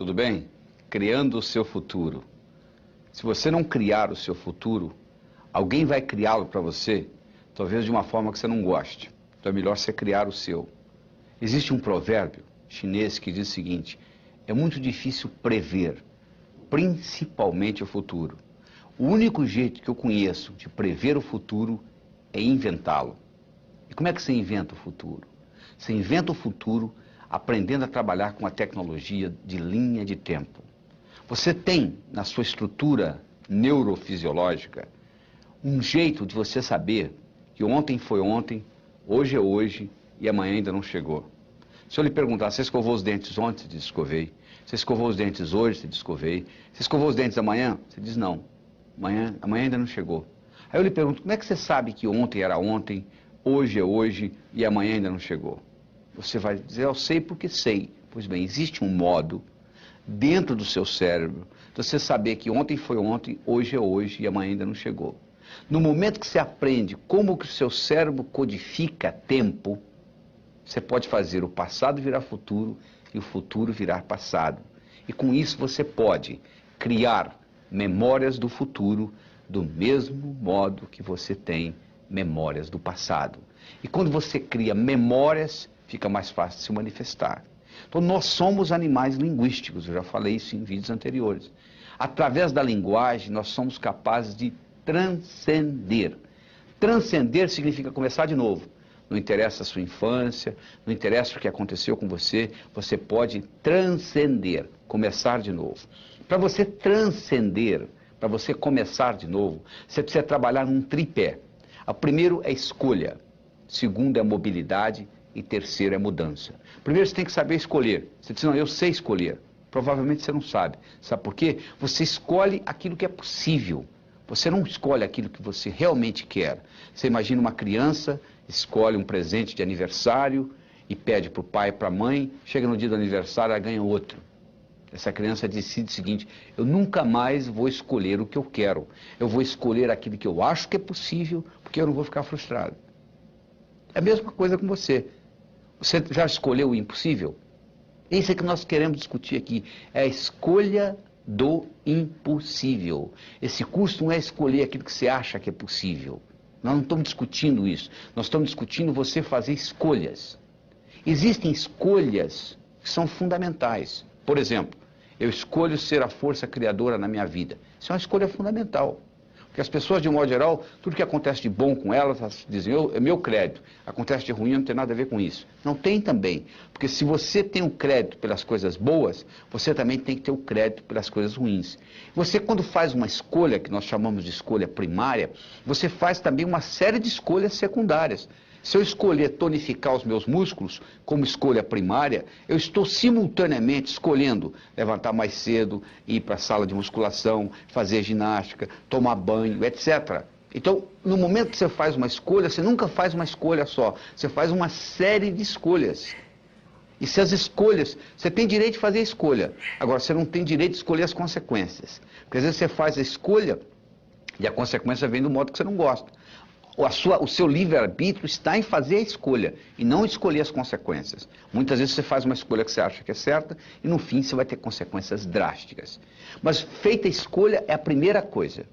tudo bem? Criando o seu futuro. Se você não criar o seu futuro, alguém vai criá-lo para você, talvez de uma forma que você não goste. Então é melhor você criar o seu. Existe um provérbio chinês que diz o seguinte: é muito difícil prever, principalmente o futuro. O único jeito que eu conheço de prever o futuro é inventá-lo. E como é que você inventa o futuro? Você inventa o futuro aprendendo a trabalhar com a tecnologia de linha de tempo. Você tem, na sua estrutura neurofisiológica, um jeito de você saber que ontem foi ontem, hoje é hoje e amanhã ainda não chegou. Se eu lhe perguntar, você escovou os dentes ontem? Você diz, escovei. Você escovou os dentes hoje? Você diz, escovei. Você escovou os dentes amanhã? Você diz, não. Amanhã ainda não chegou. Aí eu lhe pergunto, como é que você sabe que ontem era ontem, hoje é hoje e amanhã ainda não chegou? Você vai dizer, eu sei porque sei. Pois bem, existe um modo dentro do seu cérebro de você saber que ontem foi ontem, hoje é hoje e amanhã ainda não chegou. No momento que você aprende como que o seu cérebro codifica tempo, você pode fazer o passado virar futuro e o futuro virar passado. E com isso você pode criar memórias do futuro do mesmo modo que você tem memórias do passado. E quando você cria memórias, fica mais fácil de se manifestar. Então nós somos animais linguísticos, eu já falei isso em vídeos anteriores. Através da linguagem nós somos capazes de transcender. Transcender significa começar de novo. Não interessa a sua infância, não interessa o que aconteceu com você, você pode transcender, começar de novo. Para você transcender, para você começar de novo, você precisa trabalhar num tripé. O primeiro é escolha, segundo é mobilidade e terceiro é mudança. Primeiro você tem que saber escolher. Você diz, não, eu sei escolher. Provavelmente você não sabe. Sabe por quê? Você escolhe aquilo que é possível. Você não escolhe aquilo que você realmente quer. Você imagina uma criança, escolhe um presente de aniversário e pede para o pai e para a mãe, chega no dia do aniversário, ela ganha outro. Essa criança decide o seguinte: eu nunca mais vou escolher o que eu quero. Eu vou escolher aquilo que eu acho que é possível, porque eu não vou ficar frustrado. É a mesma coisa com você. Você já escolheu o impossível? Isso é que nós queremos discutir aqui. É a escolha do impossível. Esse curso não é escolher aquilo que você acha que é possível. Nós não estamos discutindo isso. Nós estamos discutindo você fazer escolhas. Existem escolhas que são fundamentais. Por exemplo, eu escolho ser a força criadora na minha vida. Isso é uma escolha fundamental. Porque as pessoas, de um modo geral, tudo que acontece de bom com elas, elas dizem, é meu crédito. Acontece de ruim, não tem nada a ver com isso. Não tem também. Porque se você tem o crédito pelas coisas boas, você também tem que ter o crédito pelas coisas ruins. Você, quando faz uma escolha, que nós chamamos de escolha primária, você faz também uma série de escolhas secundárias. Se eu escolher tonificar os meus músculos como escolha primária, eu estou simultaneamente escolhendo levantar mais cedo, ir para a sala de musculação, fazer ginástica, tomar banho, etc. Então, no momento que você faz uma escolha, você nunca faz uma escolha só, você faz uma série de escolhas. E se as escolhas, você tem direito de fazer a escolha, agora você não tem direito de escolher as consequências. Porque às vezes você faz a escolha e a consequência vem do modo que você não gosta. O seu livre-arbítrio está em fazer a escolha e não escolher as consequências. Muitas vezes você faz uma escolha que você acha que é certa e no fim você vai ter consequências drásticas. Mas feita a escolha é a primeira coisa.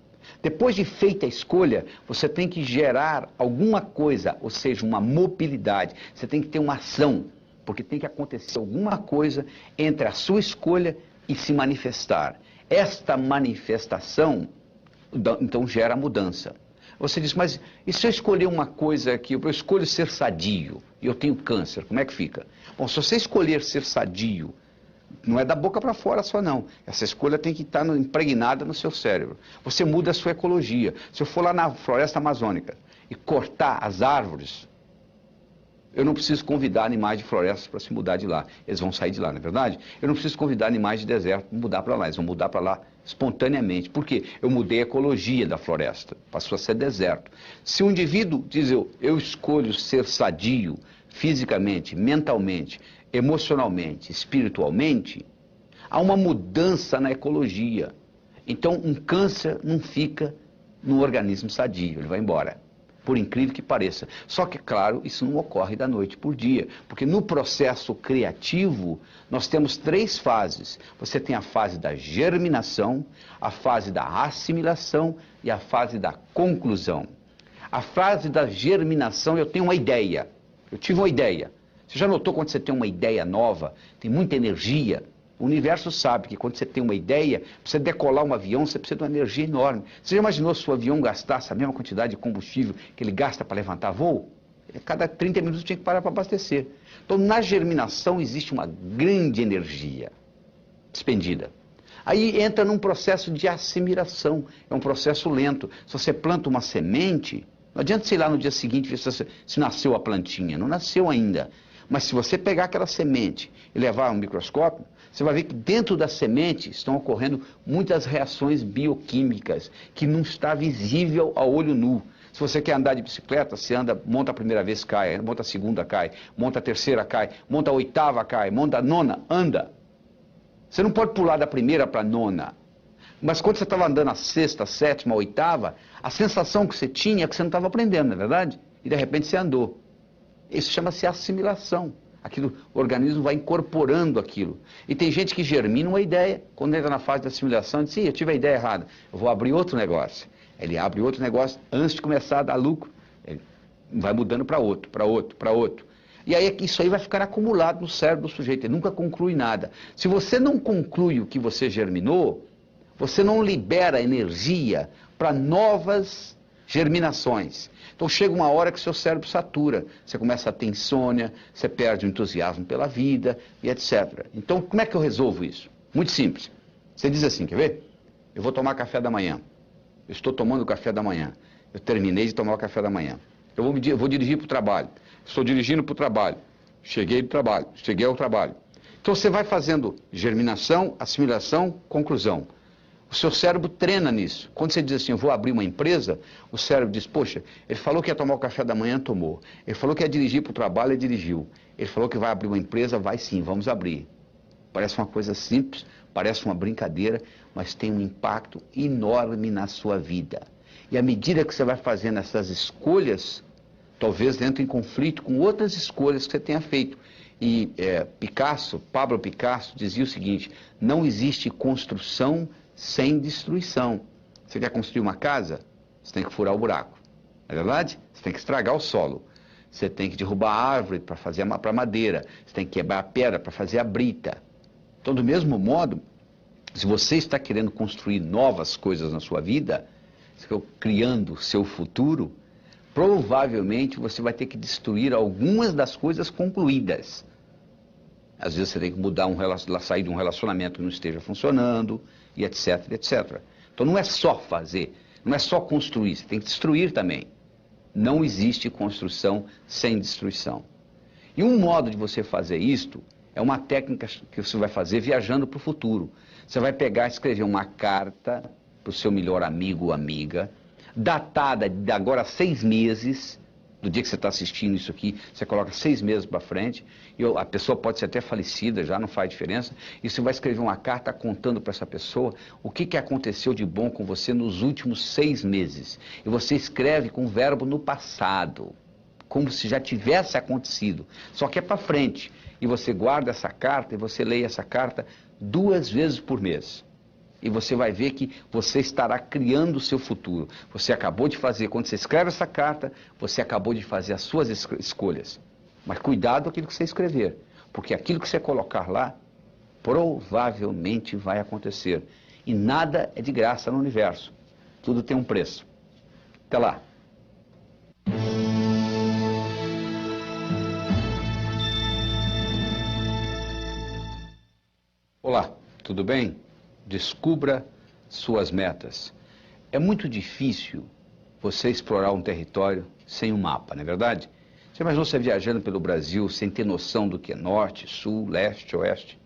Depois de feita a escolha, você tem que gerar alguma coisa, ou seja, uma mobilidade. Você tem que ter uma ação, porque tem que acontecer alguma coisa entre a sua escolha e se manifestar. Esta manifestação, então, gera mudança. Você diz, mas e se eu escolher uma coisa que eu escolho ser sadio e eu tenho câncer, como é que fica? Bom, se você escolher ser sadio, não é da boca para fora só não. Essa escolha tem que estar impregnada no seu cérebro. Você muda a sua ecologia. Se eu for lá na floresta amazônica e cortar as árvores, eu não preciso convidar animais de florestas para se mudar de lá. Eles vão sair de lá, não é verdade? Eu não preciso convidar animais de deserto para mudar para lá. Eles vão mudar para lá espontaneamente. Por quê? Eu mudei a ecologia da floresta. Passou a ser deserto. Se um indivíduo diz, eu escolho ser sadio fisicamente, mentalmente, emocionalmente, espiritualmente, há uma mudança na ecologia. Então, um câncer não fica no organismo sadio, ele vai embora. por incrível que pareça. Só que, claro, isso não ocorre da noite por dia, porque no processo criativo nós temos 3 fases. Você tem a fase da germinação, a fase da assimilação e a fase da conclusão. A fase da germinação, eu tenho uma ideia, eu tive uma ideia. Você já notou quando você tem uma ideia nova, tem muita energia? O universo sabe que quando você tem uma ideia, para você decolar um avião, você precisa de uma energia enorme. Você já imaginou se o avião gastasse a mesma quantidade de combustível que ele gasta para levantar voo? Cada 30 minutos tinha que parar para abastecer. Então, na germinação existe uma grande energia despendida. Aí entra num processo de assimilação, é um processo lento. Se você planta uma semente, não adianta você ir lá no dia seguinte ver se nasceu a plantinha, não nasceu ainda. Mas se você pegar aquela semente e levar a um microscópio, você vai ver que dentro da semente estão ocorrendo muitas reações bioquímicas que não está visível a olho nu. Se você quer andar de bicicleta, você anda, monta a primeira vez, cai, monta a segunda, cai, monta a terceira, cai, monta a oitava, cai, monta a nona, anda. Você não pode pular da primeira para a nona. Mas quando você estava andando a sexta, a sétima, a oitava, a sensação que você tinha é que você não estava aprendendo, não é verdade? E de repente você andou. Isso chama-se assimilação. Aquilo, o organismo vai incorporando aquilo. E tem gente que germina uma ideia, quando entra na fase da assimilação, diz, sim, eu tive a ideia errada, eu vou abrir outro negócio. Ele abre outro negócio antes de começar a dar lucro, ele vai mudando para outro, para outro, para outro. E aí isso aí vai ficar acumulado no cérebro do sujeito, ele nunca conclui nada. Se você não conclui o que você germinou, você não libera energia para novas germinações. Então chega uma hora que o seu cérebro satura, você começa a ter insônia, você perde o entusiasmo pela vida e etc. Então como é que eu resolvo isso? Muito simples. Você diz assim, quer ver? Eu vou tomar café da manhã. Eu estou tomando o café da manhã. Eu terminei de tomar o café da manhã. Eu vou dirigir para o trabalho. Estou dirigindo para o trabalho. Cheguei do trabalho. Cheguei ao trabalho. Então você vai fazendo germinação, assimilação, conclusão. O seu cérebro treina nisso. Quando você diz assim, eu vou abrir uma empresa, o cérebro diz, poxa, ele falou que ia tomar o café da manhã, tomou. Ele falou que ia dirigir para o trabalho, ele dirigiu. Ele falou que vai abrir uma empresa, vai sim, vamos abrir. Parece uma coisa simples, parece uma brincadeira, mas tem um impacto enorme na sua vida. E à medida que você vai fazendo essas escolhas, talvez entre em conflito com outras escolhas que você tenha feito. E Pablo Picasso dizia o seguinte, não existe construção sem destruição. Você quer construir uma casa? Você tem que furar o buraco. Não é verdade? Você tem que estragar o solo. Você tem que derrubar a árvore para fazer para madeira. Você tem que quebrar a pedra para fazer a brita. Então, do mesmo modo, se você está querendo construir novas coisas na sua vida, criando seu futuro, provavelmente você vai ter que destruir algumas das coisas concluídas. Às vezes você tem que sair de um relacionamento que não esteja funcionando, e etc, etc. Então não é só fazer, não é só construir, você tem que destruir também. Não existe construção sem destruição. E um modo de você fazer isto é uma técnica que você vai fazer viajando para o futuro. Você vai pegar e escrever uma carta para o seu melhor amigo ou amiga, datada de agora 6 meses, do dia que você está assistindo isso aqui, você coloca 6 meses para frente, e a pessoa pode ser até falecida, já não faz diferença, e você vai escrever uma carta contando para essa pessoa o que aconteceu de bom com você nos últimos 6 meses. E você escreve com o verbo no passado, como se já tivesse acontecido, só que é para frente. E você guarda essa carta e você lê essa carta 2 vezes por mês. E você vai ver que você estará criando o seu futuro. Você acabou de fazer, quando você escreve essa carta, você acabou de fazer as suas escolhas. Mas cuidado com aquilo que você escrever, porque aquilo que você colocar lá, provavelmente vai acontecer. E nada é de graça no universo. Tudo tem um preço. Até lá. Olá, tudo bem? Descubra suas metas. É muito difícil você explorar um território sem um mapa, não é verdade? Você imaginou você viajando pelo Brasil sem ter noção do que é norte, sul, leste, oeste?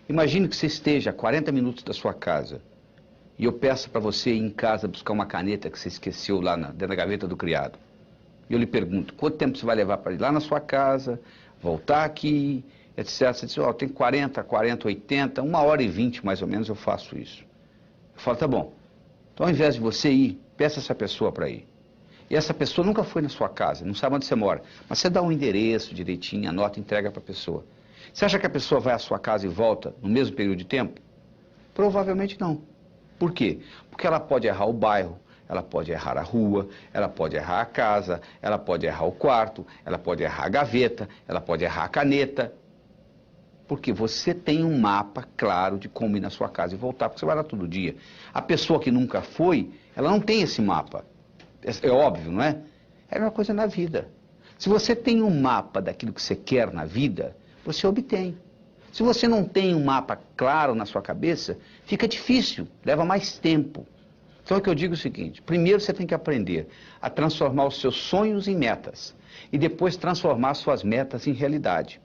Imagine que você esteja a 40 minutos da sua casa e eu peço para você ir em casa buscar uma caneta que você esqueceu lá dentro da gaveta do criado. E eu lhe pergunto, quanto tempo você vai levar para ir lá na sua casa, voltar aqui, etc. Você diz, tem 40, 80, 1h20 mais ou menos eu faço isso. Eu falo, tá bom. Então ao invés de você ir, peça essa pessoa para ir. E essa pessoa nunca foi na sua casa, não sabe onde você mora. Mas você dá um endereço direitinho, anota e entrega para a pessoa. Você acha que a pessoa vai à sua casa e volta no mesmo período de tempo? Provavelmente não. Por quê? Porque ela pode errar o bairro, ela pode errar a rua, ela pode errar a casa, ela pode errar o quarto, ela pode errar a gaveta, ela pode errar a caneta. Porque você tem um mapa claro de como ir na sua casa e voltar, porque você vai lá todo dia. A pessoa que nunca foi, ela não tem esse mapa. É óbvio, não é? É a mesma coisa na vida. Se você tem um mapa daquilo que você quer na vida, você obtém. Se você não tem um mapa claro na sua cabeça, fica difícil, leva mais tempo. Então é que eu digo o seguinte, primeiro você tem que aprender a transformar os seus sonhos em metas e depois transformar suas metas em realidade.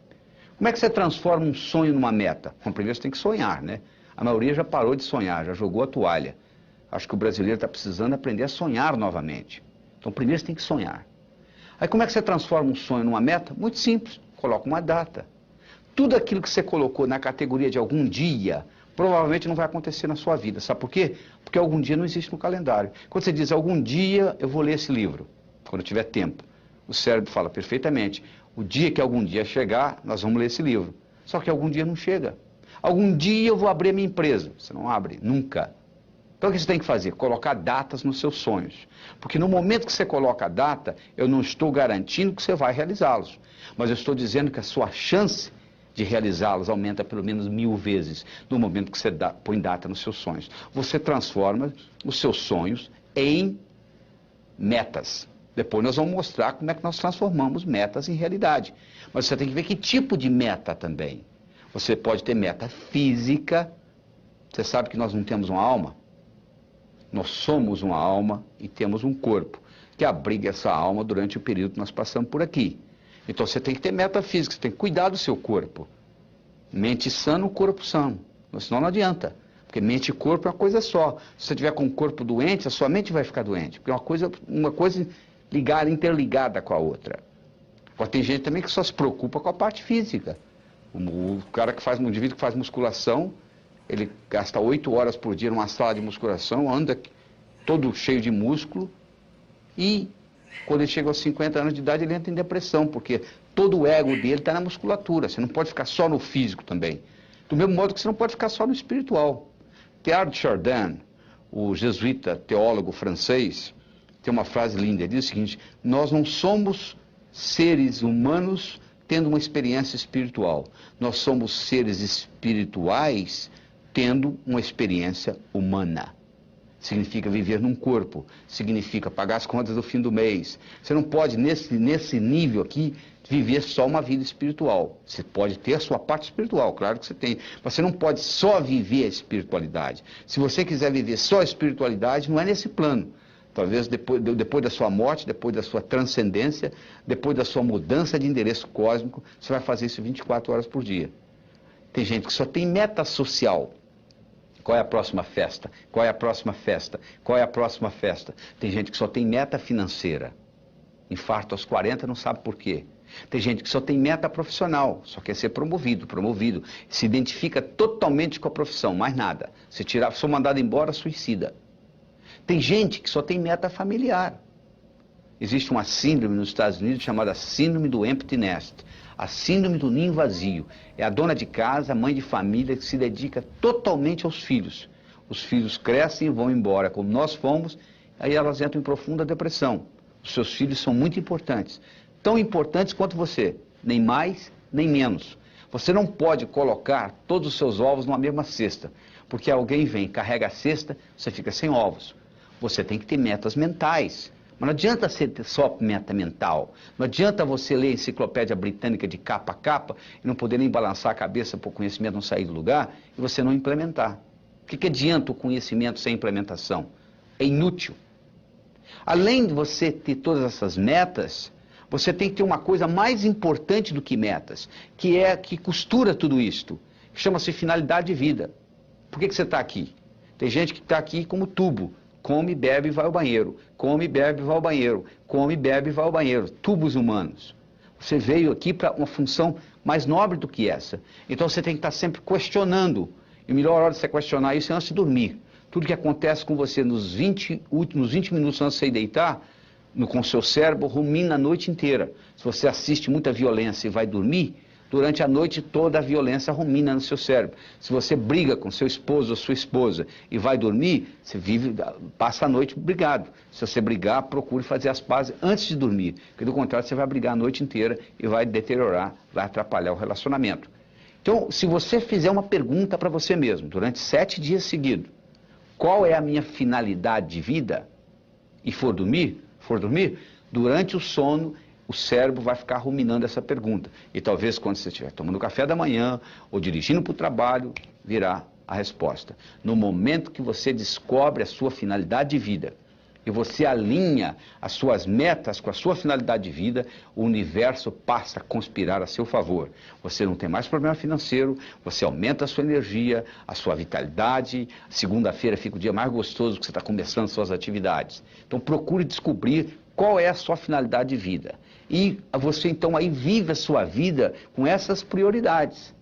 Como é que você transforma um sonho numa meta? Bom, primeiro você tem que sonhar, né? A maioria já parou de sonhar, já jogou a toalha. Acho que o brasileiro está precisando aprender a sonhar novamente. Então primeiro você tem que sonhar. Aí como é que você transforma um sonho numa meta? Muito simples, coloca uma data. Tudo aquilo que você colocou na categoria de algum dia, provavelmente não vai acontecer na sua vida. Sabe por quê? Porque algum dia não existe no calendário. Quando você diz, algum dia eu vou ler esse livro, quando eu tiver tempo, o cérebro fala perfeitamente, o dia que algum dia chegar, nós vamos ler esse livro. Só que algum dia não chega. Algum dia eu vou abrir a minha empresa. Você não abre, nunca. Então o que você tem que fazer? Colocar datas nos seus sonhos. Porque no momento que você coloca a data, eu não estou garantindo que você vai realizá-los. Mas eu estou dizendo que a sua chance de realizá-los aumenta pelo menos 1000 vezes no momento que você põe data nos seus sonhos. Você transforma os seus sonhos em metas. Depois nós vamos mostrar como é que nós transformamos metas em realidade. Mas você tem que ver que tipo de meta também. Você pode ter meta física. Você sabe que nós não temos uma alma? Nós somos uma alma e temos um corpo que abriga essa alma durante o período que nós passamos por aqui. Então você tem que ter meta física, você tem que cuidar do seu corpo. Mente sã, corpo são. Senão não adianta. Porque mente e corpo é uma coisa só. Se você tiver com o corpo doente, a sua mente vai ficar doente. Porque é uma coisa ligada, interligada com a outra. Agora tem gente também que só se preocupa com a parte física. O cara que faz, um indivíduo que faz musculação, ele gasta 8 horas por dia numa sala de musculação, anda todo cheio de músculo e quando ele chega aos 50 anos de idade ele entra em depressão, porque todo o ego dele está na musculatura. Você não pode ficar só no físico também. Do mesmo modo que você não pode ficar só no espiritual. Teilhard de Chardin, o jesuíta teólogo francês, tem uma frase linda, ele diz o seguinte, nós não somos seres humanos tendo uma experiência espiritual, nós somos seres espirituais tendo uma experiência humana. Significa viver num corpo, significa pagar as contas do fim do mês. Você não pode, nesse nível aqui, viver só uma vida espiritual. Você pode ter a sua parte espiritual, claro que você tem. Mas você não pode só viver a espiritualidade. Se você quiser viver só a espiritualidade, não é nesse plano. Talvez depois da sua morte, depois da sua transcendência, depois da sua mudança de endereço cósmico, você vai fazer isso 24 horas por dia. Tem gente que só tem meta social. Qual é a próxima festa? Qual é a próxima festa? Qual é a próxima festa? Tem gente que só tem meta financeira. Infarto aos 40, não sabe por quê. Tem gente que só tem meta profissional, só quer ser promovido. Se identifica totalmente com a profissão, mais nada. Se for mandado embora, suicida. Tem gente que só tem meta familiar. Existe uma síndrome nos Estados Unidos chamada síndrome do empty nest. A síndrome do ninho vazio. É a dona de casa, a mãe de família que se dedica totalmente aos filhos. Os filhos crescem e vão embora, como nós fomos, aí elas entram em profunda depressão. Os seus filhos são muito importantes. Tão importantes quanto você. Nem mais, nem menos. Você não pode colocar todos os seus ovos numa mesma cesta. Porque alguém vem, carrega a cesta, você fica sem ovos. Você tem que ter metas mentais. Mas não adianta você ter só meta mental. Não adianta você ler a enciclopédia britânica de capa a capa e não poder nem balançar a cabeça para o conhecimento não sair do lugar e você não implementar. O que adianta o conhecimento sem implementação? É inútil. Além de você ter todas essas metas, você tem que ter uma coisa mais importante do que metas, que costura tudo isto, que chama-se finalidade de vida. Por que você está aqui? Tem gente que está aqui como tubo. Come, bebe e vai ao banheiro. Come, bebe e vai ao banheiro. Come, bebe e vai ao banheiro. Tubos humanos. Você veio aqui para uma função mais nobre do que essa. Então você tem que estar sempre questionando. E a melhor hora de você questionar isso é antes de dormir. Tudo que acontece com você nos 20 minutos antes de você ir deitar, com o seu cérebro, rumina a noite inteira. Se você assiste muita violência e vai dormir, durante a noite toda a violência rumina no seu cérebro. Se você briga com seu esposo ou sua esposa e vai dormir, você passa a noite brigado. Se você brigar, procure fazer as pazes antes de dormir, porque do contrário você vai brigar a noite inteira e vai deteriorar, vai atrapalhar o relacionamento. Então, se você fizer uma pergunta para você mesmo, durante 7 dias seguidos, qual é a minha finalidade de vida, e for dormir, durante o sono, o cérebro vai ficar ruminando essa pergunta. E talvez quando você estiver tomando café da manhã ou dirigindo para o trabalho, virá a resposta. No momento que você descobre a sua finalidade de vida e você alinha as suas metas com a sua finalidade de vida, o universo passa a conspirar a seu favor. Você não tem mais problema financeiro, você aumenta a sua energia, a sua vitalidade. Segunda-feira fica o dia mais gostoso que você está começando suas atividades. Então procure descobrir qual é a sua finalidade de vida. E você então aí vive a sua vida com essas prioridades.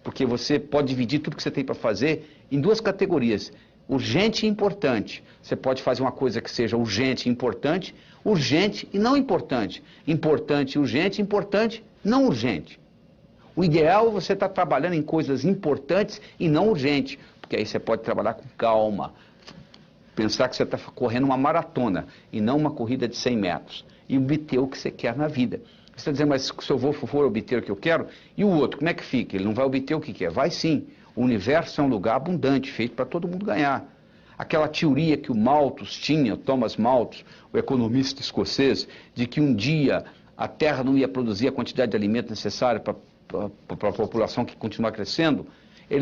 Porque você pode dividir tudo que você tem para fazer em 2 categorias. Urgente e importante. Você pode fazer uma coisa que seja urgente e importante, urgente e não importante. Importante e urgente, importante, não urgente. O ideal é você estar trabalhando em coisas importantes e não urgentes, porque aí você pode trabalhar com calma. Pensar que você está correndo uma maratona e não uma corrida de 100 metros. E obter o que você quer na vida. Você está dizendo, mas se eu for obter o que eu quero, e o outro, como é que fica? Ele não vai obter o que quer? Vai sim. O universo é um lugar abundante, feito para todo mundo ganhar. Aquela teoria que o Malthus tinha, Thomas Malthus, o economista escocês, de que um dia a Terra não ia produzir a quantidade de alimento necessária para a população que continua crescendo,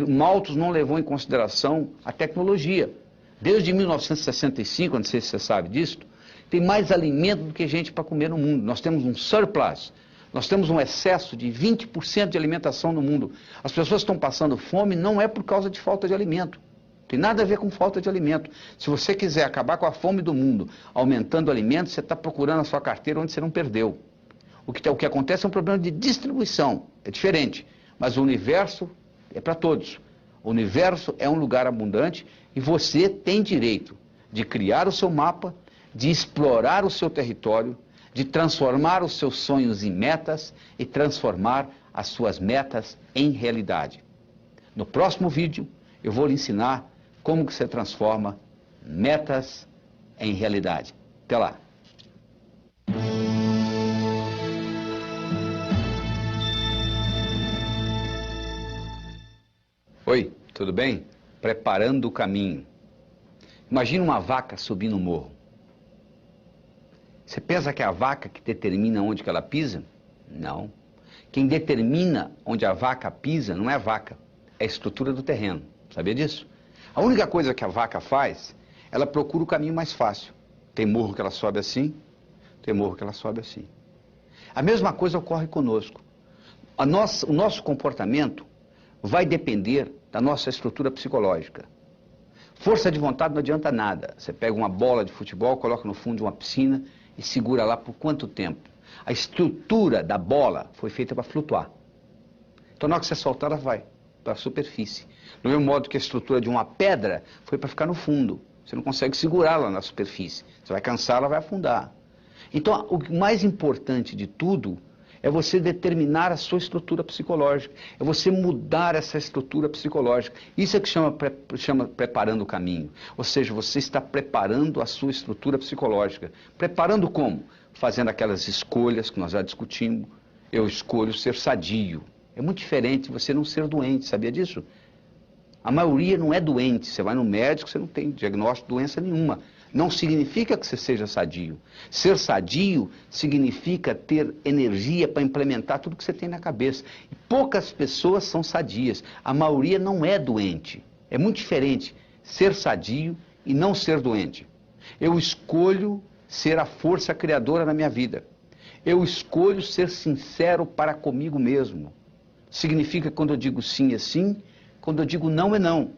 Malthus não levou em consideração a tecnologia. Desde 1965, não sei se você sabe disso, tem mais alimento do que gente para comer no mundo. Nós temos um surplus, nós temos um excesso de 20% de alimentação no mundo. As pessoas estão passando fome não é por causa de falta de alimento. Tem nada a ver com falta de alimento. Se você quiser acabar com a fome do mundo, aumentando o alimento, você está procurando a sua carteira onde você não perdeu. O que acontece é um problema de distribuição, é diferente. Mas o universo é para todos. O universo é um lugar abundante e você tem direito de criar o seu mapa, de explorar o seu território, de transformar os seus sonhos em metas e transformar as suas metas em realidade. No próximo vídeo, eu vou lhe ensinar como que você transforma metas em realidade. Até lá! Oi, tudo bem? Preparando o caminho. Imagina uma vaca subindo um morro. Você pensa que é a vaca que determina onde que ela pisa? Não. Quem determina onde a vaca pisa não é a vaca, é a estrutura do terreno. Sabia disso? A única coisa que a vaca faz, ela procura o caminho mais fácil. Tem morro que ela sobe assim, tem morro que ela sobe assim. A mesma coisa ocorre conosco. O nosso comportamento vai depender da nossa estrutura psicológica. Força de vontade não adianta nada. Você pega uma bola de futebol, coloca no fundo de uma piscina e segura lá por quanto tempo? A estrutura da bola foi feita para flutuar. Então na hora que você soltar, ela vai para a superfície. Do mesmo modo que a estrutura de uma pedra foi para ficar no fundo. Você não consegue segurá-la na superfície. Você vai cansar, ela vai afundar. Então o mais importante de tudo é você determinar a sua estrutura psicológica. É você mudar essa estrutura psicológica. Isso é que chama preparando o caminho. Ou seja, você está preparando a sua estrutura psicológica. Preparando como? Fazendo aquelas escolhas que nós já discutimos. Eu escolho ser sadio. É muito diferente de você não ser doente, sabia disso? A maioria não é doente. Você vai no médico, você não tem diagnóstico de doença nenhuma. Não significa que você seja sadio. Ser sadio significa ter energia para implementar tudo que você tem na cabeça. E poucas pessoas são sadias. A maioria não é doente. É muito diferente ser sadio e não ser doente. Eu escolho ser a força criadora na minha vida. Eu escolho ser sincero para comigo mesmo. Significa que quando eu digo sim é sim, quando eu digo não é não.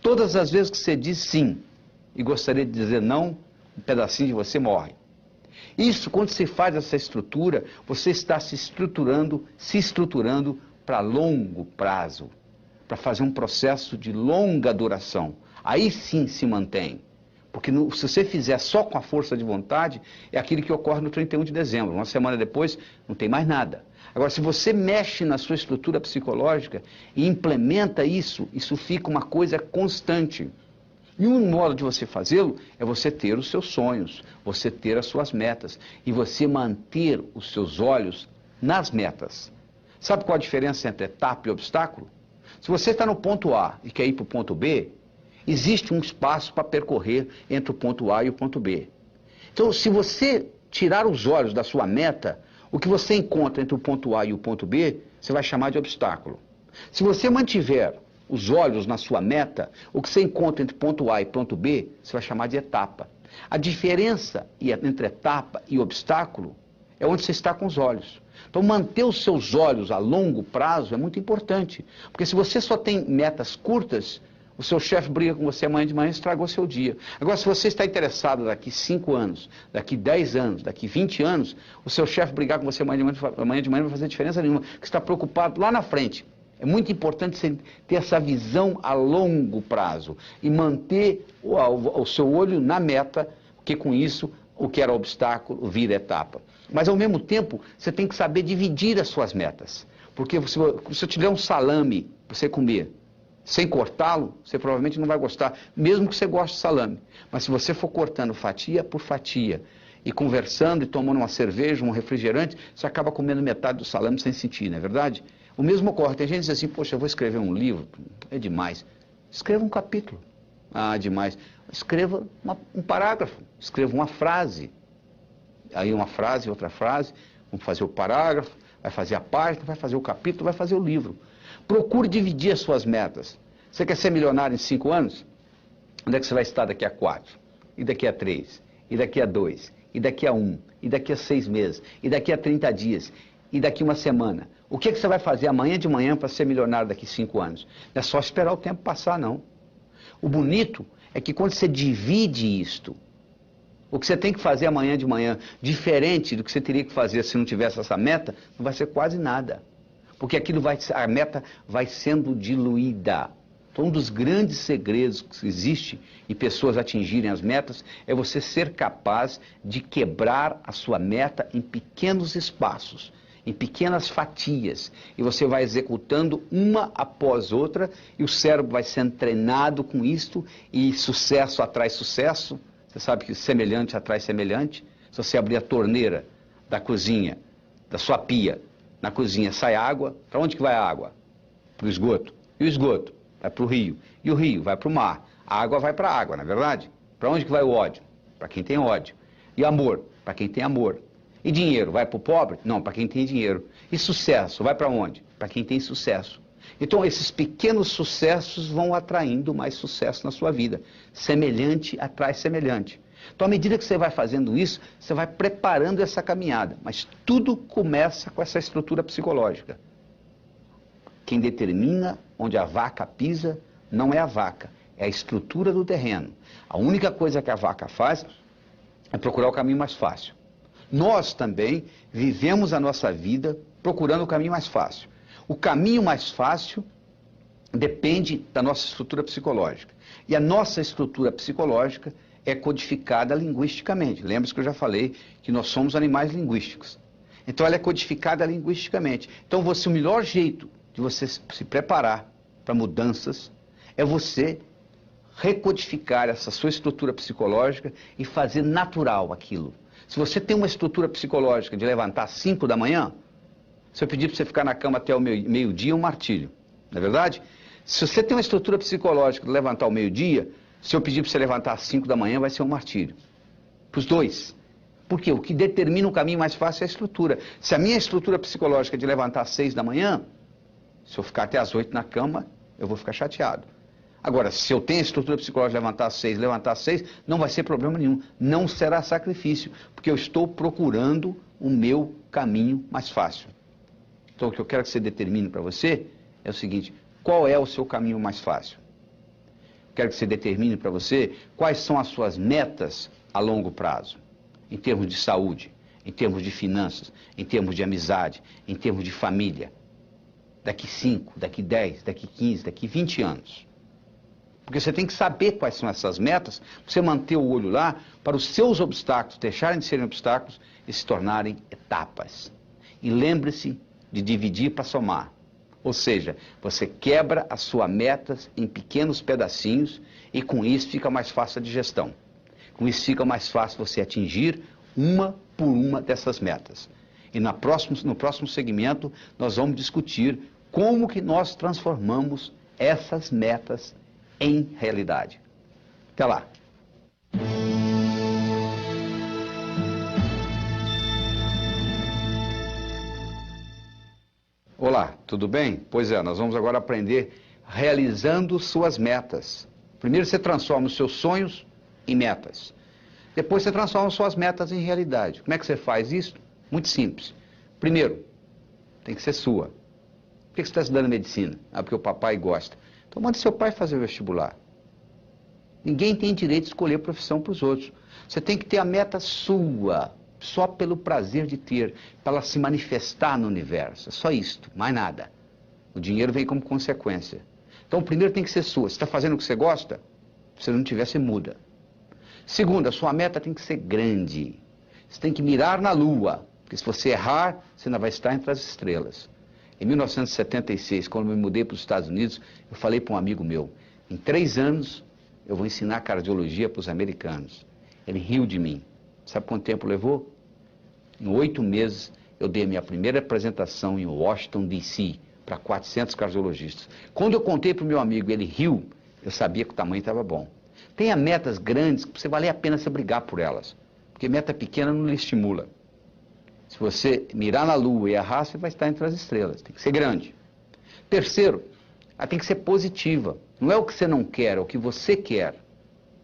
Todas as vezes que você diz sim e gostaria de dizer não, um pedacinho de você morre. Isso, quando você faz essa estrutura, você está se estruturando para longo prazo, para fazer um processo de longa duração. Aí sim se mantém. Porque se você fizer só com a força de vontade, é aquilo que ocorre no 31 de dezembro. Uma semana depois, não tem mais nada. Agora, se você mexe na sua estrutura psicológica e implementa isso, isso fica uma coisa constante. E um modo de você fazê-lo é você ter os seus sonhos, você ter as suas metas e você manter os seus olhos nas metas. Sabe qual a diferença entre etapa e obstáculo? Se você está no ponto A e quer ir para o ponto B, existe um espaço para percorrer entre o ponto A e o ponto B. Então, se você tirar os olhos da sua meta, o que você encontra entre o ponto A e o ponto B, você vai chamar de obstáculo. Se você mantiver os olhos na sua meta, o que você encontra entre ponto A e ponto B, você vai chamar de etapa. A diferença entre etapa e obstáculo é onde você está com os olhos. Então, manter os seus olhos a longo prazo é muito importante. Porque se você só tem metas curtas, o seu chefe briga com você amanhã de manhã e estragou seu dia. Agora, se você está interessado daqui 5 anos, daqui 10 anos, daqui 20 anos, o seu chefe brigar com você amanhã de manhã não vai fazer diferença nenhuma, porque você está preocupado lá na frente. É muito importante você ter essa visão a longo prazo e manter o seu olho na meta, porque com isso o que era obstáculo vira etapa. Mas ao mesmo tempo, você tem que saber dividir as suas metas. Porque se eu te der um salame para você comer, sem cortá-lo, você provavelmente não vai gostar, mesmo que você goste de salame. Mas se você for cortando fatia por fatia, e conversando e tomando uma cerveja, um refrigerante, você acaba comendo metade do salame sem sentir, não é verdade? O mesmo ocorre. Tem gente que diz assim, poxa, eu vou escrever um livro, é demais. Escreva um capítulo. Ah, demais. Escreva um parágrafo, escreva uma frase. Aí uma frase, outra frase, vamos fazer o parágrafo, vai fazer a página, vai fazer o capítulo, vai fazer o livro. Procure dividir as suas metas. Você quer ser milionário em 5 anos? Onde é que você vai estar daqui a 4? E daqui a 3? E daqui a 2? E daqui a 1? E daqui a 6 meses? E daqui a 30 dias? E daqui a uma semana? O que você vai fazer amanhã de manhã para ser milionário daqui a 5 anos? Não é só esperar o tempo passar, não. O bonito é que quando você divide isto, o que você tem que fazer amanhã de manhã, diferente do que você teria que fazer se não tivesse essa meta, não vai ser quase nada. Porque a meta vai sendo diluída. Então, um dos grandes segredos que existe em pessoas atingirem as metas é você ser capaz de quebrar a sua meta em pequenos espaços, em pequenas fatias. E você vai executando uma após outra e o cérebro vai sendo treinado com isto e sucesso atrai sucesso. Você sabe que semelhante atrai semelhante. Se você abrir a torneira da cozinha, da sua pia, na cozinha sai água, para onde que vai a água? Para o esgoto. E o esgoto? Vai para o rio. E o rio vai para o mar. A água vai para a água, não é verdade? Para onde que vai o ódio? Para quem tem ódio. E amor? Para quem tem amor. E dinheiro? Vai para o pobre? Não, para quem tem dinheiro. E sucesso? Vai para onde? Para quem tem sucesso. Então, esses pequenos sucessos vão atraindo mais sucesso na sua vida. Semelhante atrai semelhante. Então, à medida que você vai fazendo isso, você vai preparando essa caminhada. Mas tudo começa com essa estrutura psicológica. Quem determina onde a vaca pisa não é a vaca, é a estrutura do terreno. A única coisa que a vaca faz é procurar o caminho mais fácil. Nós também vivemos a nossa vida procurando o caminho mais fácil. O caminho mais fácil depende da nossa estrutura psicológica. E a nossa estrutura psicológica é codificada linguisticamente. Lembra-se que eu já falei que nós somos animais linguísticos. Então ela é codificada linguisticamente. Então o melhor jeito de você se preparar para mudanças é você recodificar essa sua estrutura psicológica e fazer natural aquilo. Se você tem uma estrutura psicológica de levantar às 5 da manhã, se eu pedir para você ficar na cama até o meio-dia, é um martírio. Não é verdade? Se você tem uma estrutura psicológica de levantar ao meio-dia, se eu pedir para você levantar às 5 da manhã, vai ser um martírio. Para os dois. Porque o que determina o caminho mais fácil é a estrutura. Se a minha estrutura psicológica é de levantar às 6 da manhã, se eu ficar até às 8 na cama, eu vou ficar chateado. Agora, se eu tenho a estrutura psicológica de levantar às 6, não vai ser problema nenhum. Não será sacrifício, porque eu estou procurando o meu caminho mais fácil. Então, o que eu quero que você determine para você é o seguinte: qual é o seu caminho mais fácil? Quero que você determine para você quais são as suas metas a longo prazo, em termos de saúde, em termos de finanças, em termos de amizade, em termos de família. Daqui 5, daqui 10, daqui 15, daqui 20 anos. Porque você tem que saber quais são essas metas, você manter o olho lá para os seus obstáculos deixarem de serem obstáculos e se tornarem etapas. E lembre-se de dividir para somar. Ou seja, você quebra as suas metas em pequenos pedacinhos e com isso fica mais fácil a digestão. Com isso fica mais fácil você atingir uma por uma dessas metas. E no próximo segmento nós vamos discutir como que nós transformamos essas metas em realidade. Até lá! Olá, tudo bem? Pois é, nós vamos agora aprender realizando suas metas. Primeiro você transforma os seus sonhos em metas. Depois você transforma suas metas em realidade. Como é que você faz isso? Muito simples. Primeiro, tem que ser sua. Por que você está estudando medicina? Ah, porque o papai gosta. Então manda seu pai fazer o vestibular. Ninguém tem direito de escolher profissão para os outros. Você tem que ter a meta sua, só pelo prazer de ter, para ela se manifestar no universo. É só isto, mais nada. O dinheiro vem como consequência. Então, primeiro tem que ser sua. Se está fazendo o que você gosta, se não tiver, você muda. Segundo, a sua meta tem que ser grande. Você tem que mirar na lua, porque se você errar, você ainda vai estar entre as estrelas. Em 1976, quando eu me mudei para os Estados Unidos, eu falei para um amigo meu, em 3 anos eu vou ensinar cardiologia para os americanos. Ele riu de mim. Sabe quanto tempo levou? Em 8 meses, eu dei a minha primeira apresentação em Washington, D.C., para 400 cardiologistas. Quando eu contei para o meu amigo e ele riu, eu sabia que o tamanho estava bom. Tenha metas grandes que você vale a pena você brigar por elas, porque meta pequena não lhe estimula. Se você mirar na lua e errar, você vai estar entre as estrelas. Tem que ser grande. Terceiro, ela tem que ser positiva. Não é o que você não quer, é o que você quer.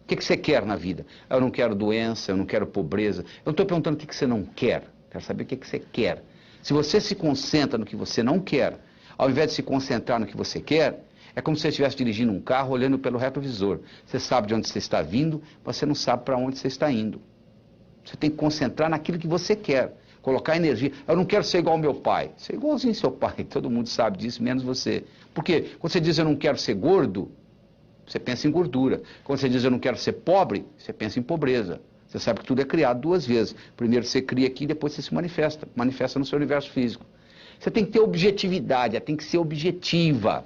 O que você quer na vida? Eu não quero doença, eu não quero pobreza. Eu não estou perguntando o que você não quer. Quero saber o que você quer. Se você se concentra no que você não quer, ao invés de se concentrar no que você quer, é como se você estivesse dirigindo um carro olhando pelo retrovisor. Você sabe de onde você está vindo, mas você não sabe para onde você está indo. Você tem que concentrar naquilo que você quer. Colocar energia. Eu não quero ser igual ao meu pai. Ser igualzinho ao seu pai. Todo mundo sabe disso, menos você. Por quê? Quando você diz eu não quero ser gordo, você pensa em gordura. Quando você diz eu não quero ser pobre, você pensa em pobreza. Você sabe que tudo é criado 2 vezes. Primeiro você cria aqui, depois você se manifesta. Manifesta no seu universo físico. Você tem que ter objetividade, ela tem que ser objetiva.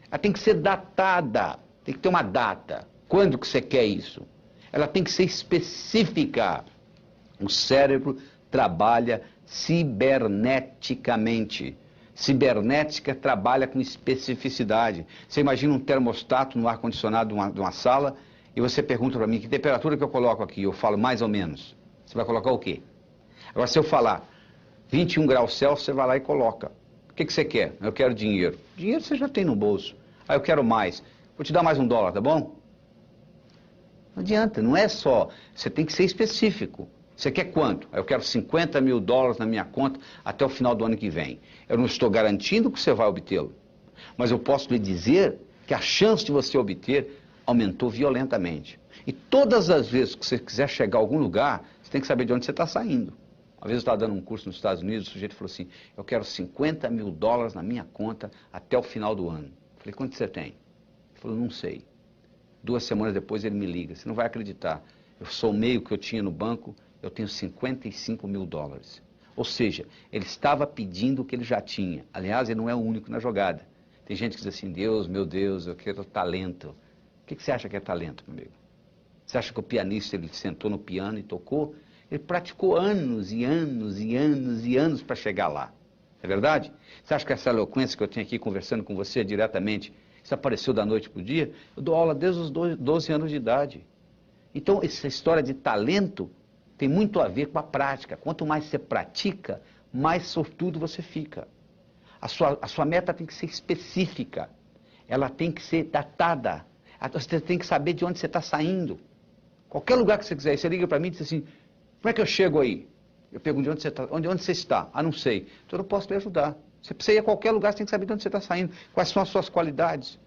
Ela tem que ser datada. Tem que ter uma data. Quando que você quer isso? Ela tem que ser específica. O cérebro trabalha ciberneticamente. Cibernética trabalha com especificidade. Você imagina um termostato no ar-condicionado de uma sala e você pergunta para mim que temperatura que eu coloco aqui. Eu falo mais ou menos. Você vai colocar o quê? Agora, se eu falar 21 graus Celsius, você vai lá e coloca. O que você quer? Eu quero dinheiro. Dinheiro você já tem no bolso. Ah, eu quero mais. Vou te dar mais $1, tá bom? Não adianta, não é só. Você tem que ser específico. Você quer quanto? Eu quero $50 mil na minha conta até o final do ano que vem. Eu não estou garantindo que você vai obtê-lo, mas eu posso lhe dizer que a chance de você obter aumentou violentamente. E todas as vezes que você quiser chegar a algum lugar, você tem que saber de onde você está saindo. Uma vez eu estava dando um curso nos Estados Unidos, o sujeito falou assim, eu quero $50 mil na minha conta até o final do ano. Eu falei, quanto você tem? Ele falou, não sei. 2 semanas depois ele me liga, você não vai acreditar. Eu somei o que eu tinha no banco, eu tenho $55 mil. Ou seja, ele estava pedindo o que ele já tinha. Aliás, ele não é o único na jogada. Tem gente que diz assim, Deus, meu Deus, eu quero talento. O que você acha que é talento, meu amigo? Você acha que o pianista, ele sentou no piano e tocou? Ele praticou anos e anos e anos e anos para chegar lá. É verdade? Você acha que essa eloquência que eu tenho aqui conversando com você diretamente, isso apareceu da noite para o dia? Eu dou aula desde os 12 anos de idade. Então, essa história de talento tem muito a ver com a prática. Quanto mais você pratica, mais sortudo você fica. A sua meta tem que ser específica. Ela tem que ser datada. Você tem que saber de onde você está saindo. Qualquer lugar que você quiser. Você liga para mim e diz assim, como é que eu chego aí? Eu pergunto de onde você está. Onde você está? Ah, não sei. Então eu não posso lhe ajudar. Você precisa ir a qualquer lugar, você tem que saber de onde você está saindo. Quais são as suas qualidades.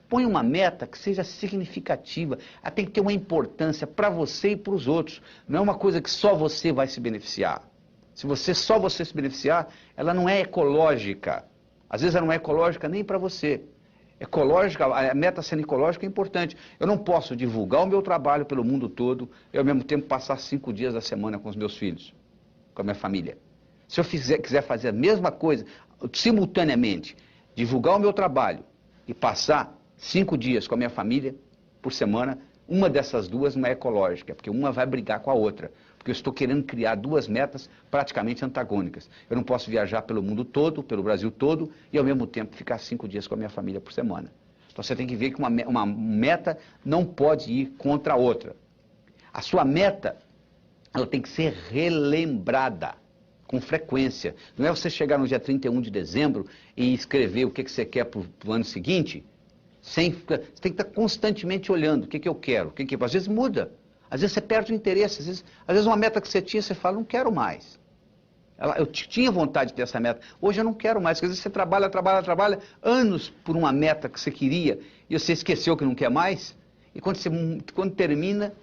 Põe uma meta que seja significativa. Ela tem que ter uma importância para você e para os outros. Não é uma coisa que só você vai se beneficiar. Se só você se beneficiar, ela não é ecológica. Às vezes ela não é ecológica nem para você. Ecológica, a meta sendo ecológica é importante. Eu não posso divulgar o meu trabalho pelo mundo todo e ao mesmo tempo passar 5 dias da semana com os meus filhos, com a minha família. Se eu quiser fazer a mesma coisa, simultaneamente, divulgar o meu trabalho e passar 5 dias com a minha família por semana, uma dessas duas não é ecológica, porque uma vai brigar com a outra. Porque eu estou querendo criar duas metas praticamente antagônicas. Eu não posso viajar pelo mundo todo, pelo Brasil todo, e ao mesmo tempo ficar 5 dias com a minha família por semana. Então você tem que ver que uma meta não pode ir contra a outra. A sua meta, ela tem que ser relembrada com frequência. Não é você chegar no dia 31 de dezembro e escrever o que você quer para o ano seguinte, você tem que estar constantemente olhando o que eu quero, às vezes muda. Às vezes você perde o interesse, às vezes uma meta que você tinha, você fala, não quero mais. Eu tinha vontade de ter essa meta, hoje eu não quero mais, porque às vezes você trabalha anos por uma meta que você queria, e você esqueceu que não quer mais, e quando termina,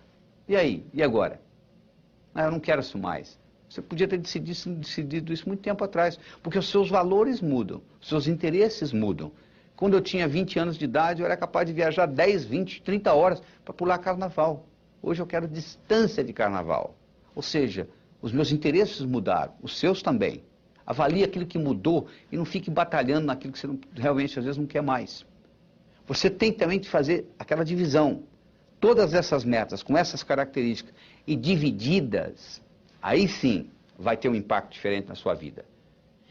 e aí? E agora? Ah, eu não quero isso mais. Você podia ter decidido isso muito tempo atrás, porque os seus valores mudam, os seus interesses mudam. Quando eu tinha 20 anos de idade, eu era capaz de viajar 10, 20, 30 horas para pular carnaval. Hoje eu quero distância de carnaval. Ou seja, os meus interesses mudaram, os seus também. Avalie aquilo que mudou e não fique batalhando naquilo que você realmente às vezes não quer mais. Você tem também de fazer aquela divisão. Todas essas metas com essas características e divididas, aí sim vai ter um impacto diferente na sua vida.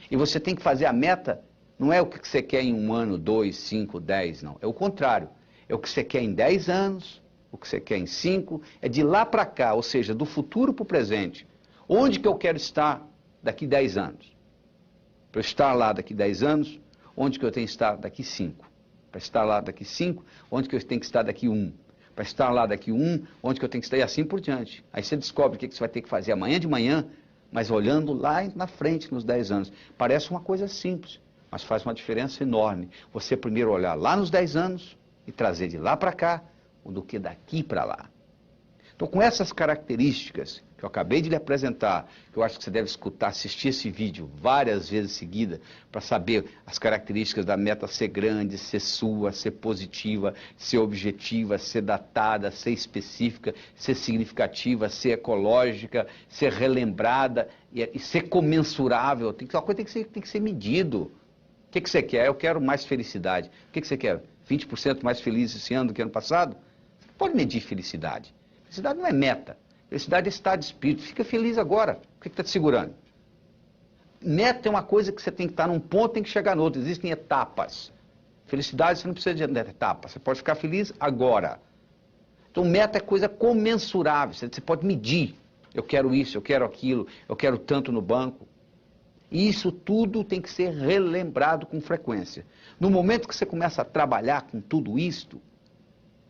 E você tem que fazer a meta, não é o que você quer em 1 ano, 2, 5, 10, não. É o contrário. É o que você quer em 10 anos, o que você quer em 5, é de lá para cá, ou seja, do futuro para o presente. Onde que eu quero estar daqui 10 anos? Para eu estar lá daqui 10 anos, onde que eu tenho que estar daqui 5? Para estar lá daqui 5, onde que eu tenho que estar daqui 1? Para estar lá daqui 1, onde que eu tenho que estar e assim por diante. Aí você descobre o que você vai ter que fazer amanhã de manhã, mas olhando lá na frente, nos 10 anos. Parece uma coisa simples, mas faz uma diferença enorme. Você primeiro olhar lá nos 10 anos e trazer de lá para cá, do que daqui para lá. Então, com essas características que eu acabei de lhe apresentar, que eu acho que você deve escutar, assistir esse vídeo várias vezes seguidas, para saber as características da meta ser grande, ser sua, ser positiva, ser objetiva, ser datada, ser específica, ser significativa, ser ecológica, ser relembrada e ser comensurável. Uma coisa tem que ser medido. O que você quer? Eu quero mais felicidade. O que você quer? 20% mais feliz esse ano do que ano passado? Pode medir felicidade. Felicidade não é meta. Felicidade é estado de espírito. Fica feliz agora. O que está te segurando? Meta é uma coisa que você tem que estar num ponto e tem que chegar no outro. Existem etapas. Felicidade você não precisa de etapa. Você pode ficar feliz agora. Então meta é coisa comensurável. Você pode medir. Eu quero isso, eu quero aquilo, eu quero tanto no banco. E isso tudo tem que ser relembrado com frequência. No momento que você começa a trabalhar com tudo isto,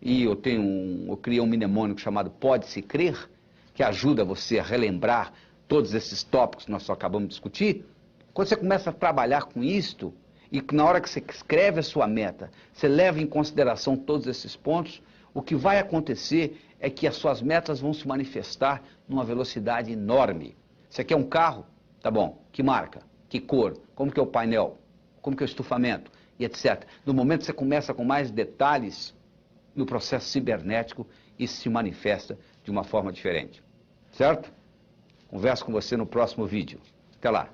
e eu criei um mnemônico chamado Pode-se Crer, que ajuda você a relembrar todos esses tópicos que nós só acabamos de discutir. Quando você começa a trabalhar com isto, e na hora que você escreve a sua meta, você leva em consideração todos esses pontos, o que vai acontecer é que as suas metas vão se manifestar numa velocidade enorme. Você quer um carro? Tá bom. Que marca? Que cor? Como que é o painel? Como que é o estufamento? E etc. No momento que você começa com mais detalhes, no processo cibernético, isso se manifesta de uma forma diferente. Certo? Converso com você no próximo vídeo. Até lá.